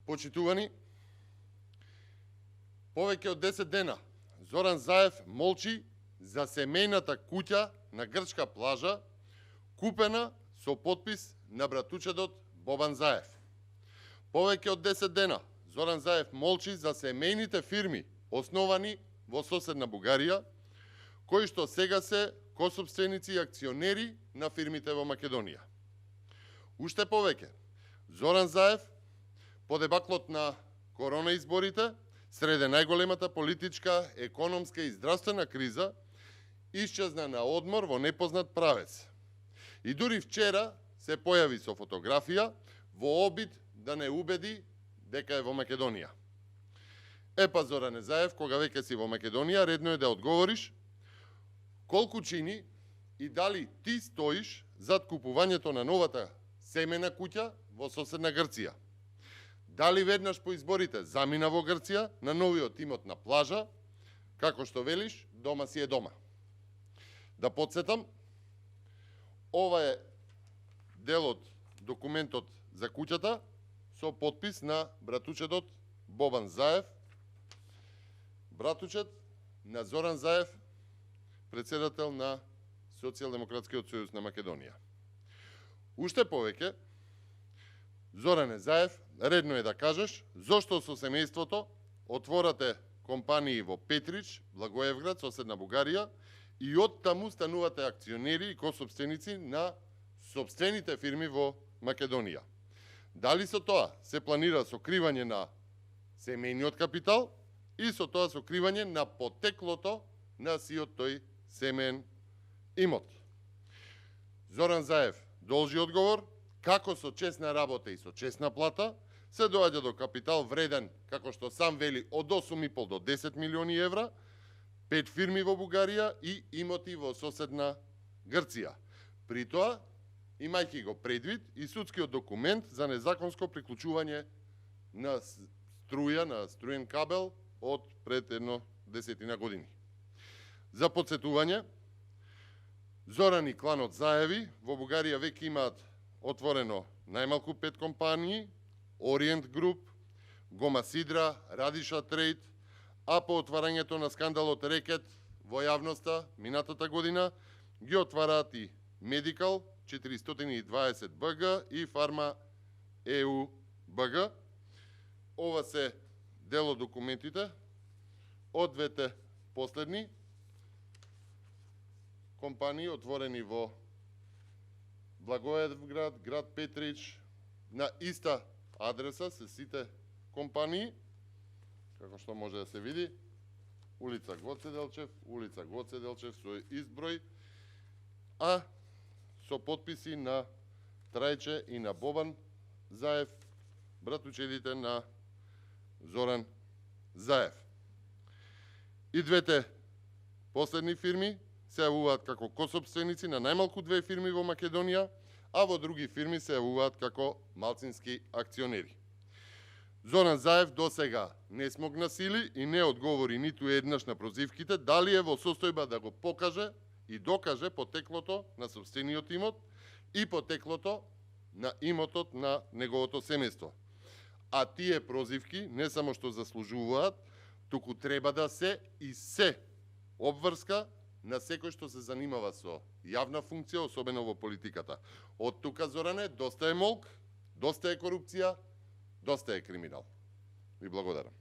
Почитувани, повеќе од 10 дена Зоран Заев молчи за семејната куќа на грчка плажа, купена со подпис на братучедот Бобан Заев. Повеќе од 10 дена Зоран Заев молчи за семејните фирми основани во соседна Бугарија, кои што сега се косопственици и акционери на фирмите во Македонија. Уште повеќе, Зоран Заев, по дебаклот на корона изборите, среде најголемата политичка, економска и здравствена криза, исчезна на одмор во непознат правец. И дури вчера се појави со фотографија во обид да не убеди дека е во Македонија. Епа, Зоране Заев, кога веќе си во Македонија, редно е да одговориш колку чини и дали ти стоиш зад купувањето на новата семена куќа во соседна Грција. Дали веднаш по изборите замина во Грција на новиот имот на плажа, како што велиш, дома си е дома. Да подсетам, ова е дел од документот за куќата со подпис на братучедот Бобан Заев, братучет на Зоран Заев, председател на Социјалдемократскиот сојуз на Македонија. Уште повеќе, Зоране Заев, редно е да кажеш зошто со семејството отворате компании во Петрич, Благоевград, соседна Бугарија, и оттаму станувате акционери и косопственици на сопствените фирми во Македонија. Дали со тоа се планира сокривање на семејниот капитал и со тоа сокривање на потеклото на сиот тој семеен имот? Зоран Заев должи одговор како со честна работа и со честна плата се доаѓа до капитал вреден, како што сам вели, од 8,5 до 10 милиони евра, 5 фирми во Бугарија и имоти во соседна Грција. При тоа, имајќи го предвид и судскиот документ за незаконско приклучување на струја, на струен кабел од пред едно 10 години. За подсетување, Зоран и кланот Заеви во Бугарија веќе имаат отворено најмалку 5 компании: Ориент Груп, Гома Сидра, Радиша Трейд, а по отварањето на скандалот Рекет во јавноста минатата година ги отвараат и Медикал 420 БГ и Фарма ЕУ БГ. Ова се дел од документите од двете последни компании отворени во Благоевград, град Петрич, на иста адреса се сите компании, како што може да се види, улица Гоце Делчев со изброј, а со подписи на Трајче и на Бобан Заев, братучедите на Зоран Заев. И двете последни фирми се јавуваат како косопственици на најмалку 2 фирми во Македонија, а во други фирми се јавуваат како малцински акционери. Зоран Заев досега не смогна сили и не одговори ниту еднаш на прозивките дали е во состојба да го покаже и докаже потеклото на сопствениот имот и потеклото на имотот на неговото семејство. А тие прозивки не само што заслужуваат, туку треба да се и се обврска на секој што се занимава со јавна функција, особено во политиката. Од тука, Зоране, доста е молк, доста е корупција, доста е криминал. Ви благодарам.